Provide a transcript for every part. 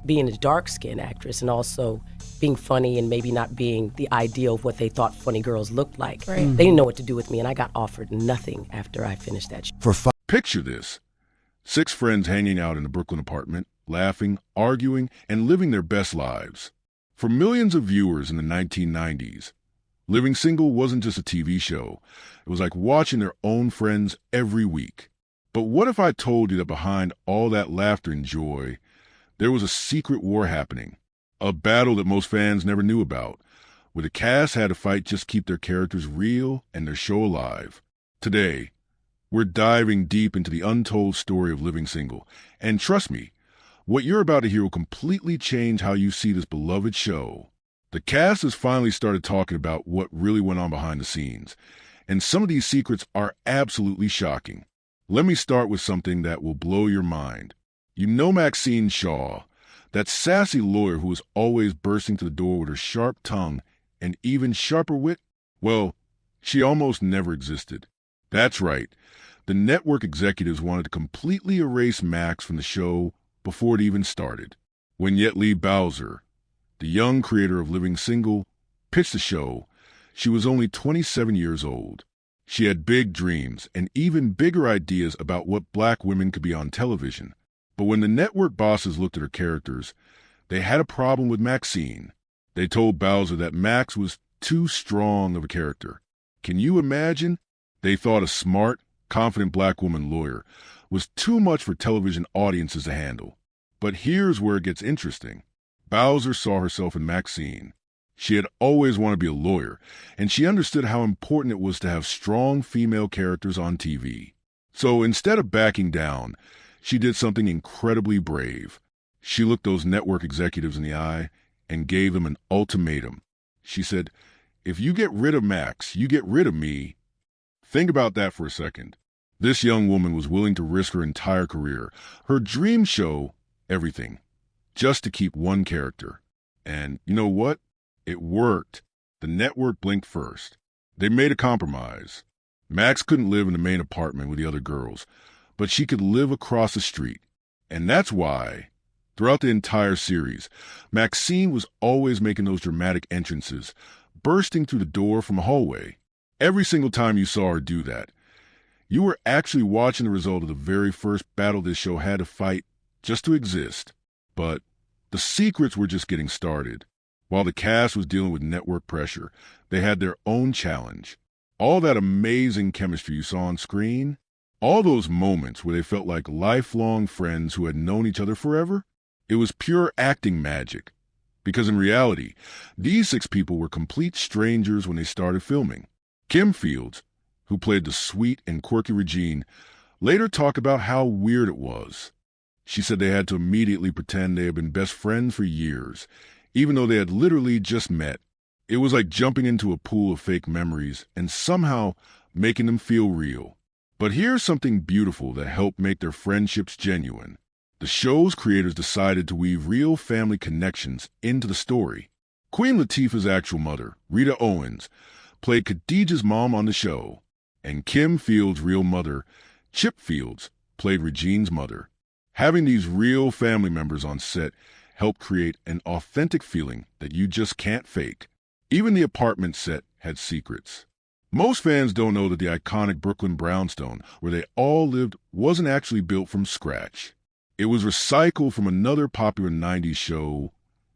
being a dark-skinned actress and also being funny and maybe not being the ideal of what they thought funny girls looked like. Right. They didn't know what to do with me, and I got offered nothing after I finished that show. Picture this. 6 friends hanging out in a Brooklyn apartment, laughing, arguing, and living their best lives. For millions of viewers in the 1990s, Living Single wasn't just a TV show. It was like watching their own friends every week. But what if I told you that behind all that laughter and joy, there was a secret war happening, a battle that most fans never knew about, where the cast had to fight just to keep their characters real and their show alive. Today, we're diving deep into the untold story of Living Single. And trust me, what you're about to hear will completely change how you see this beloved show. The cast has finally started talking about what really went on behind the scenes, and some of these secrets are absolutely shocking. Let me start with something that will blow your mind. You know Maxine Shaw, that sassy lawyer who was always bursting to the door with her sharp tongue and even sharper wit? Well, she almost never existed. That's right. The network executives wanted to completely erase Max from the show before it even started. When Yet Lee Bowser, the young creator of Living Single, pitched the show, she was only 27 years old. She had big dreams and even bigger ideas about what black women could be on television. But when the network bosses looked at her characters, they had a problem with Maxine. They told Bowser that Max was too strong of a character. Can you imagine? They thought a smart, confident black woman lawyer was too much for television audiences to handle. But here's where it gets interesting. Bowser saw herself in Maxine. She had always wanted to be a lawyer, and she understood how important it was to have strong female characters on TV. So instead of backing down, she did something incredibly brave. She looked those network executives in the eye and gave them an ultimatum. She said, "If you get rid of Max, you get rid of me." Think about that for a second. This young woman was willing to risk her entire career, her dream show, everything, just to keep one character. And you know what? It worked. The network blinked first. They made a compromise. Max couldn't live in the main apartment with the other girls, but she could live across the street. And that's why, throughout the entire series, Maxine was always making those dramatic entrances, bursting through the door from a hallway. Every single time you saw her do that, you were actually watching the result of the very first battle this show had to fight just to exist. But the secrets were just getting started. While the cast was dealing with network pressure, they had their own challenge. All that amazing chemistry you saw on screen, all those moments where they felt like lifelong friends who had known each other forever, it was pure acting magic. Because in reality, these 6 people were complete strangers when they started filming. Kim Fields, who played the sweet and quirky Regine, later talked about how weird it was. She said they had to immediately pretend they had been best friends for years, even though they had literally just met. It was like jumping into a pool of fake memories and somehow making them feel real. But here's something beautiful that helped make their friendships genuine. The show's creators decided to weave real family connections into the story. Queen Latifah's actual mother, Rita Owens, played Khadijah's mom on the show, and Kim Fields' real mother, Chip Fields, played Regine's mother. Having these real family members on set helped create an authentic feeling that you just can't fake. Even the apartment set had secrets. Most fans don't know that the iconic Brooklyn brownstone, where they all lived, wasn't actually built from scratch. It was recycled from another popular 90s show,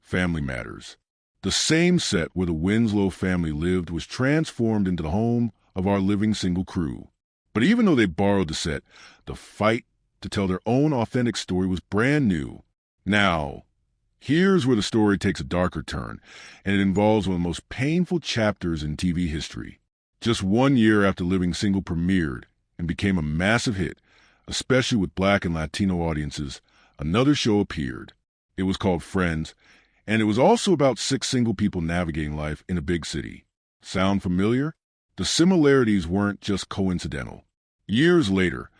Family Matters. The same set where the Winslow family lived was transformed into the home of our Living Single crew. But even though they borrowed the set, the fight to tell their own authentic story was brand new. Now, here's where the story takes a darker turn, and it involves one of the most painful chapters in TV history. Just 1 year after Living Single premiered and became a massive hit, especially with Black and Latino audiences, another show appeared. It was called Friends, and it was also about 6 single people navigating life in a big city. Sound familiar? The similarities weren't just coincidental. Years later,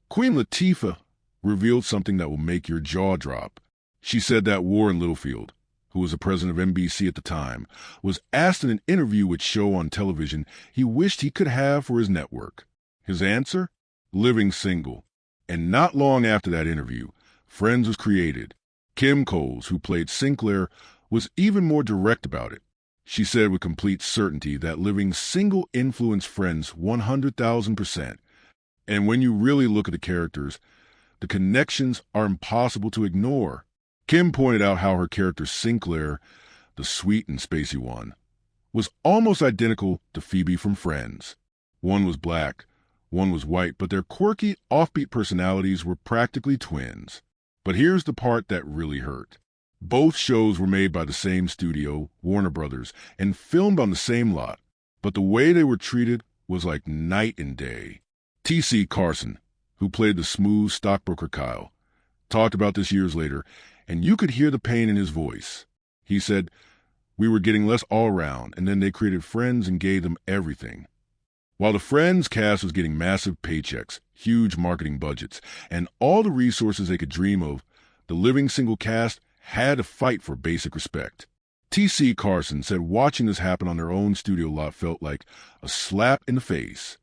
Queen Latifah revealed something that will make your jaw drop. She said that Warren Littlefield, who was the president of NBC at the time, was asked in an interview which show on television he wished he could have for his network. His answer? Living Single. And not long after that interview, Friends was created. Kim Coles, who played Sinclair, was even more direct about it. She said with complete certainty that living single influenced friends 100,000%. And when you really look at the characters, the connections are impossible to ignore. Kim pointed out how her character Sinclair, the sweet and spacey one, was almost identical to Phoebe from Friends. One was black, one was white, but their quirky, offbeat personalities were practically twins. But here's the part that really hurt. Both shows were made by the same studio, Warner Brothers, and filmed on the same lot, but the way they were treated was like night and day. T.C. Carson, who played the smooth stockbroker Kyle, talked about this years later, and you could hear the pain in his voice. He said, "We were getting less all around, and then they created Friends and gave them everything." While the Friends cast was getting massive paychecks, huge marketing budgets, and all the resources they could dream of, the living single cast had to fight for basic respect. T.C. Carson said watching this happen on their own studio lot felt like a slap in the face.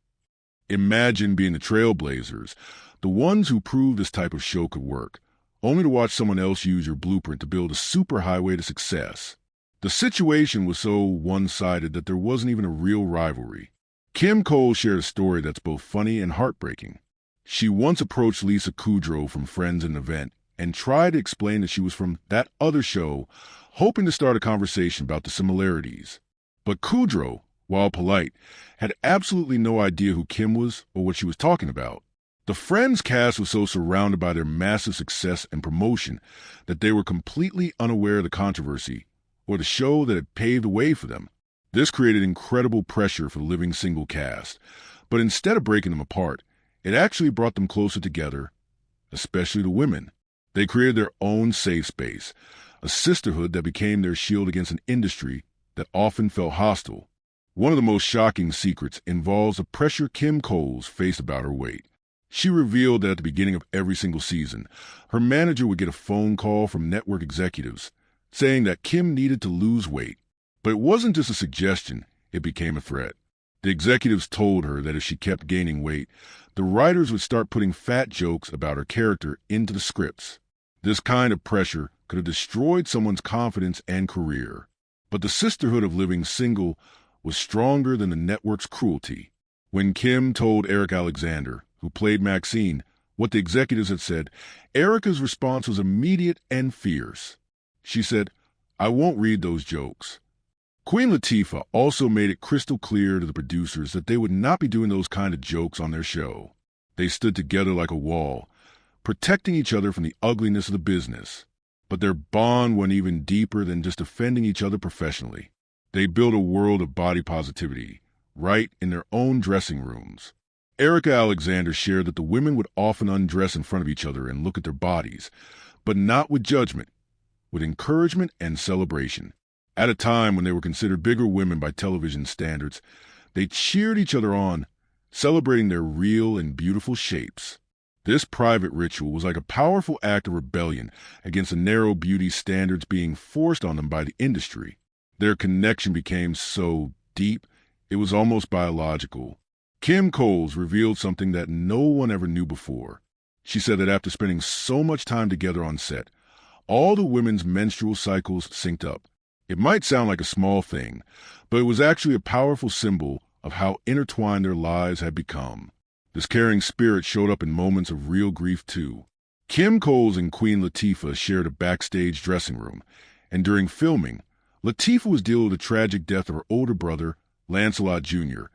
Imagine being the trailblazers, the ones who proved this type of show could work, only to watch someone else use your blueprint to build a superhighway to success. The situation was so one-sided that there wasn't even a real rivalry. Kim Coles shared a story that's both funny and heartbreaking. She once approached Lisa Kudrow from Friends in an event and tried to explain that she was from that other show, hoping to start a conversation about the similarities. But Kudrow, while polite, had absolutely no idea who Kim was or what she was talking about. The Friends cast was so surrounded by their massive success and promotion that they were completely unaware of the controversy or the show that had paved the way for them. This created incredible pressure for the living single cast, but instead of breaking them apart, it actually brought them closer together, especially the women. They created their own safe space, a sisterhood that became their shield against an industry that often felt hostile. One of the most shocking secrets involves the pressure Kim Coles faced about her weight. She revealed that at the beginning of every single season, her manager would get a phone call from network executives saying that Kim needed to lose weight. But it wasn't just a suggestion, it became a threat. The executives told her that if she kept gaining weight, the writers would start putting fat jokes about her character into the scripts. This kind of pressure could have destroyed someone's confidence and career. But the sisterhood of living single was stronger than the network's cruelty. When Kim told Eric Alexander, who played Maxine, what the executives had said, Erica's response was immediate and fierce. She said, "I won't read those jokes." Queen Latifah also made it crystal clear to the producers that they would not be doing those kind of jokes on their show. They stood together like a wall, protecting each other from the ugliness of the business. But their bond went even deeper than just defending each other professionally. They built a world of body positivity, right in their own dressing rooms. Erica Alexander shared that the women would often undress in front of each other and look at their bodies, but not with judgment, with encouragement and celebration. At a time when they were considered bigger women by television standards, they cheered each other on, celebrating their real and beautiful shapes. This private ritual was like a powerful act of rebellion against the narrow beauty standards being forced on them by the industry. Their connection became so deep, it was almost biological. Kim Coles revealed something that no one ever knew before. She said that after spending so much time together on set, all the women's menstrual cycles synced up. It might sound like a small thing, but it was actually a powerful symbol of how intertwined their lives had become. This caring spirit showed up in moments of real grief, too. Kim Coles and Queen Latifah shared a backstage dressing room, and during filming, Latifah was dealing with the tragic death of her older brother, Lancelot Jr.,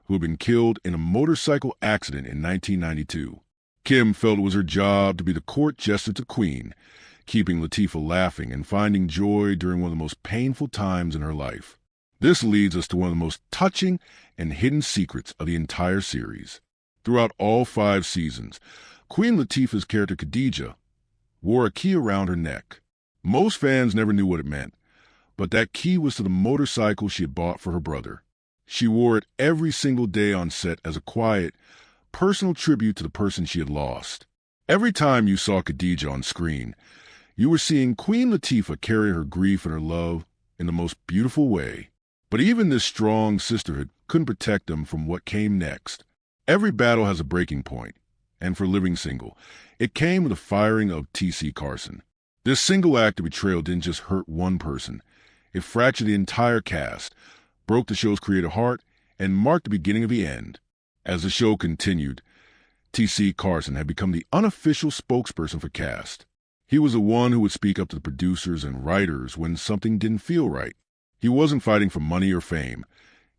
who had been killed in a motorcycle accident in 1992. Kim felt it was her job to be the court jester to Queen, keeping Latifah laughing and finding joy during one of the most painful times in her life. This leads us to one of the most touching and hidden secrets of the entire series. Throughout all 5 seasons, Queen Latifah's character Khadijah wore a key around her neck. Most fans never knew what it meant, but that key was to the motorcycle she had bought for her brother. She wore it every single day on set as a quiet, personal tribute to the person she had lost. Every time you saw Khadijah on screen, you were seeing Queen Latifah carry her grief and her love in the most beautiful way. But even this strong sisterhood couldn't protect them from what came next. Every battle has a breaking point, and for Living Single, it came with the firing of T.C. Carson. This single act of betrayal didn't just hurt one person. It fractured the entire cast, broke the show's creative heart, and marked the beginning of the end. As the show continued, T.C. Carson had become the unofficial spokesperson for cast. He was the one who would speak up to the producers and writers when something didn't feel right. He wasn't fighting for money or fame.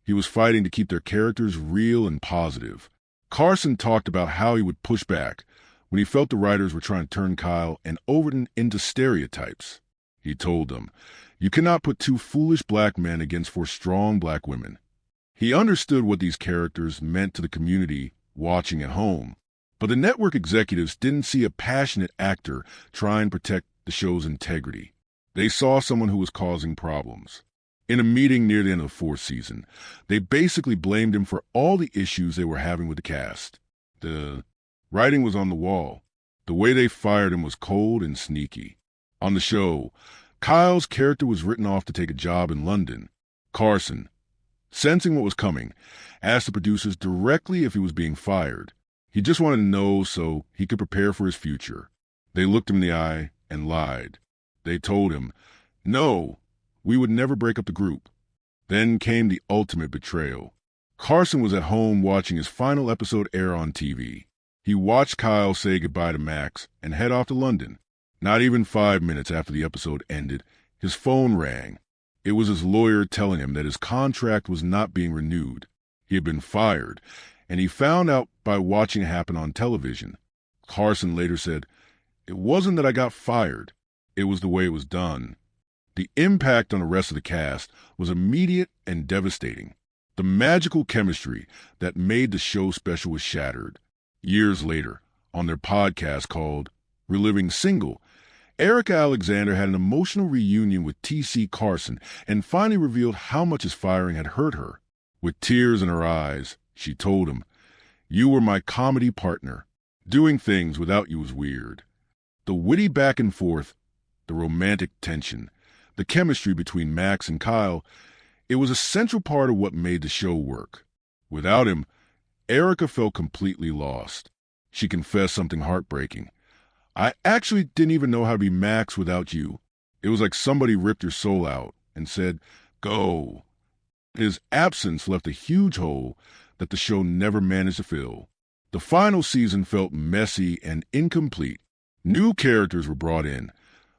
He was fighting to keep their characters real and positive. Carson talked about how he would push back when he felt the writers were trying to turn Kyle and Overton into stereotypes. He told them, "You cannot put two foolish black men against four strong black women." He understood what these characters meant to the community watching at home. But the network executives didn't see a passionate actor trying to protect the show's integrity. They saw someone who was causing problems. In a meeting near the end of the fourth season, they basically blamed him for all the issues they were having with the cast. The writing was on the wall. The way they fired him was cold and sneaky. On the show, Kyle's character was written off to take a job in London. Carson, sensing what was coming, asked the producers directly if he was being fired. He just wanted to know so he could prepare for his future. They looked him in the eye and lied. They told him, "No, we would never break up the group." Then came the ultimate betrayal. Carson was at home watching his final episode air on TV. He watched Kyle say goodbye to Max and head off to London. Not even 5 minutes after the episode ended, his phone rang. It was his lawyer telling him that his contract was not being renewed. He had been fired, and he found out by watching it happen on television. Carson later said, "It wasn't that I got fired. It was the way it was done." The impact on the rest of the cast was immediate and devastating. The magical chemistry that made the show special was shattered. Years later, on their podcast called Reliving Single, Erica Alexander had an emotional reunion with T.C. Carson and finally revealed how much his firing had hurt her. With tears in her eyes, she told him, "You were my comedy partner. Doing things without you was weird." The witty back and forth, the romantic tension, the chemistry between Max and Kyle, it was a central part of what made the show work. Without him, Erica felt completely lost. She confessed something heartbreaking. "I actually didn't even know how to be Max without you. It was like somebody ripped her soul out and said, 'Go.'" His absence left a huge hole that the show never managed to fill. The final season felt messy and incomplete. New characters were brought in,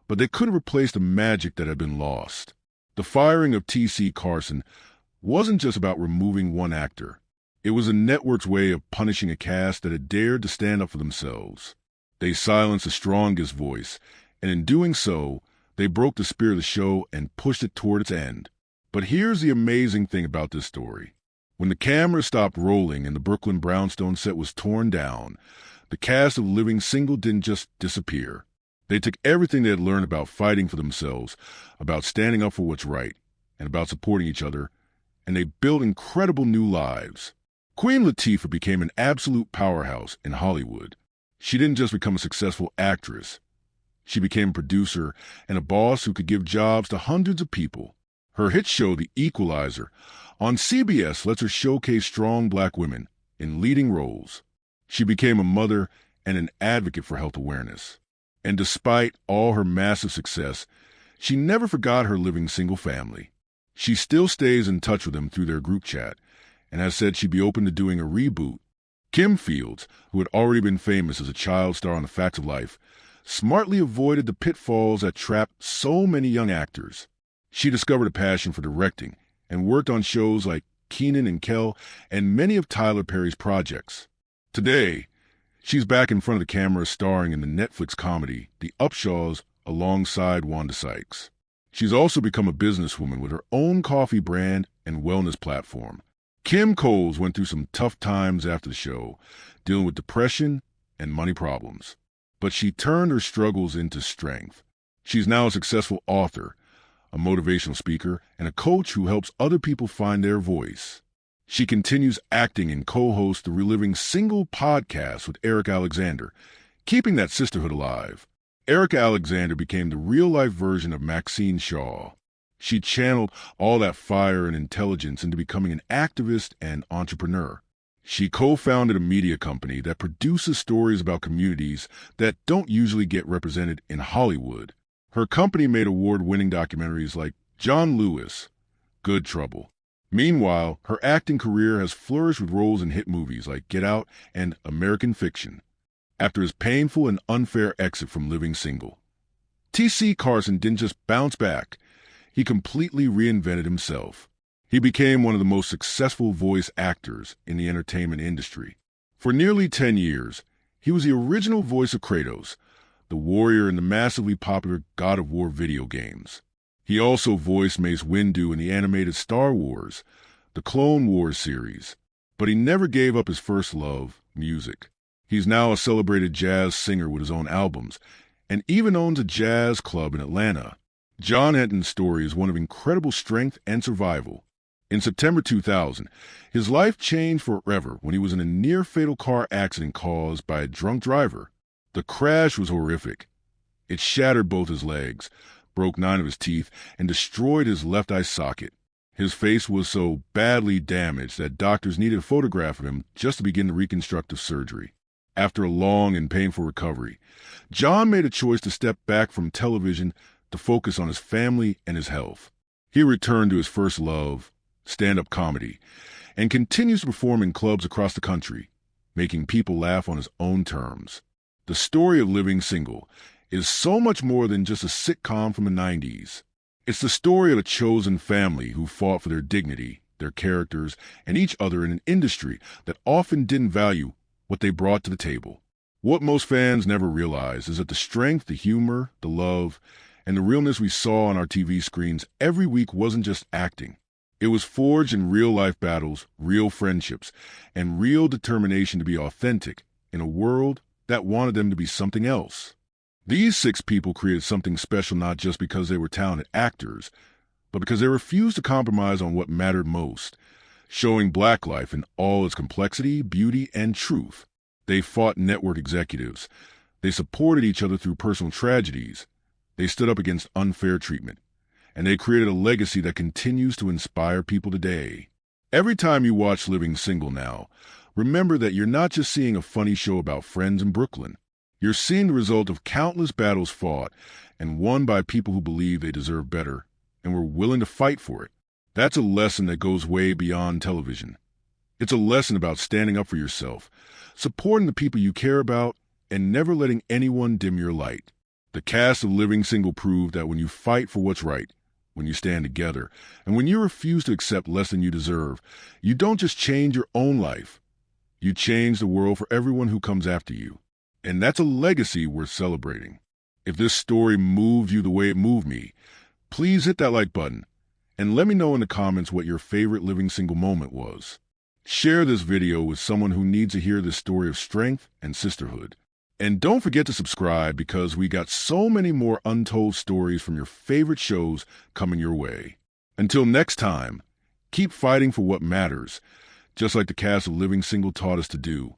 but they couldn't replace the magic that had been lost. The firing of T.C. Carson wasn't just about removing one actor. It was the network's way of punishing a cast that had dared to stand up for themselves. They silenced the strongest voice, and in doing so, they broke the spirit of the show and pushed it toward its end. But here's the amazing thing about this story. When the camera stopped rolling and the Brooklyn Brownstone set was torn down, the cast of Living Single didn't just disappear. They took everything they had learned about fighting for themselves, about standing up for what's right, and about supporting each other, and they built incredible new lives. Queen Latifah became an absolute powerhouse in Hollywood. She didn't just become a successful actress. She became a producer and a boss who could give jobs to hundreds of people. Her hit show, The Equalizer, on CBS lets her showcase strong black women in leading roles. She became a mother and an advocate for health awareness. And despite all her massive success, she never forgot her Living Single family. She still stays in touch with them through their group chat and has said she'd be open to doing a reboot. Kim Fields, who had already been famous as a child star on The Facts of Life, smartly avoided the pitfalls that trapped so many young actors. She discovered a passion for directing and worked on shows like Kenan and Kel and many of Tyler Perry's projects. Today, she's back in front of the camera starring in the Netflix comedy The Upshaws alongside Wanda Sykes. She's also become a businesswoman with her own coffee brand and wellness platform. Kim Coles went through some tough times after the show, dealing with depression and money problems. But she turned her struggles into strength. She's now a successful author, a motivational speaker, and a coach who helps other people find their voice. She continues acting and co-hosts the Reliving Single podcast with Erica Alexander, keeping that sisterhood alive. Erica Alexander became the real-life version of Maxine Shaw. She channeled all that fire and intelligence into becoming an activist and entrepreneur. She co-founded a media company that produces stories about communities that don't usually get represented in Hollywood. Her company made award-winning documentaries like John Lewis, Good Trouble. Meanwhile, her acting career has flourished with roles in hit movies like Get Out and American Fiction. After his painful and unfair exit from Living Single, T.C. Carson didn't just bounce back, he completely reinvented himself. He became one of the most successful voice actors in the entertainment industry. For nearly 10 years, he was the original voice of Kratos, the warrior in the massively popular God of War video games. He also voiced Mace Windu in the animated Star Wars, the Clone Wars series. But he never gave up his first love, music. He's now a celebrated jazz singer with his own albums, and even owns a jazz club in Atlanta. John Henton's story is one of incredible strength and survival. In September 2000, his life changed forever when he was in a near-fatal car accident caused by a drunk driver. The crash was horrific. It shattered both his legs, broke 9 of his teeth, and destroyed his left eye socket. His face was so badly damaged that doctors needed a photograph of him just to begin the reconstructive surgery. After a long and painful recovery, John made a choice to step back from television to focus on his family and his health. He returned to his first love, stand-up comedy, and continues to perform in clubs across the country, making people laugh on his own terms. The story of Living Single is so much more than just a sitcom from the 90s. It's the story of a chosen family who fought for their dignity, their characters, and each other in an industry that often didn't value what they brought to the table. What most fans never realize is that the strength, the humor, the love, and the realness we saw on our TV screens every week wasn't just acting. It was forged in real-life battles, real friendships, and real determination to be authentic in a world that wanted them to be something else. These 6 people created something special not just because they were talented actors, but because they refused to compromise on what mattered most, showing Black life in all its complexity, beauty, and truth. They fought network executives. They supported each other through personal tragedies. They stood up against unfair treatment. And they created a legacy that continues to inspire people today. Every time you watch Living Single now, remember that you're not just seeing a funny show about friends in Brooklyn. You're seeing the result of countless battles fought and won by people who believe they deserve better and were willing to fight for it. That's a lesson that goes way beyond television. It's a lesson about standing up for yourself, supporting the people you care about, and never letting anyone dim your light. The cast of Living Single proved that when you fight for what's right, when you stand together, and when you refuse to accept less than you deserve, you don't just change your own life. You change the world for everyone who comes after you. And that's a legacy worth celebrating. If this story moved you the way it moved me, please hit that like button and let me know in the comments what your favorite Living Single moment was. Share this video with someone who needs to hear this story of strength and sisterhood. And don't forget to subscribe because we got so many more untold stories from your favorite shows coming your way. Until next time, keep fighting for what matters, just like the cast of Living Single taught us to do.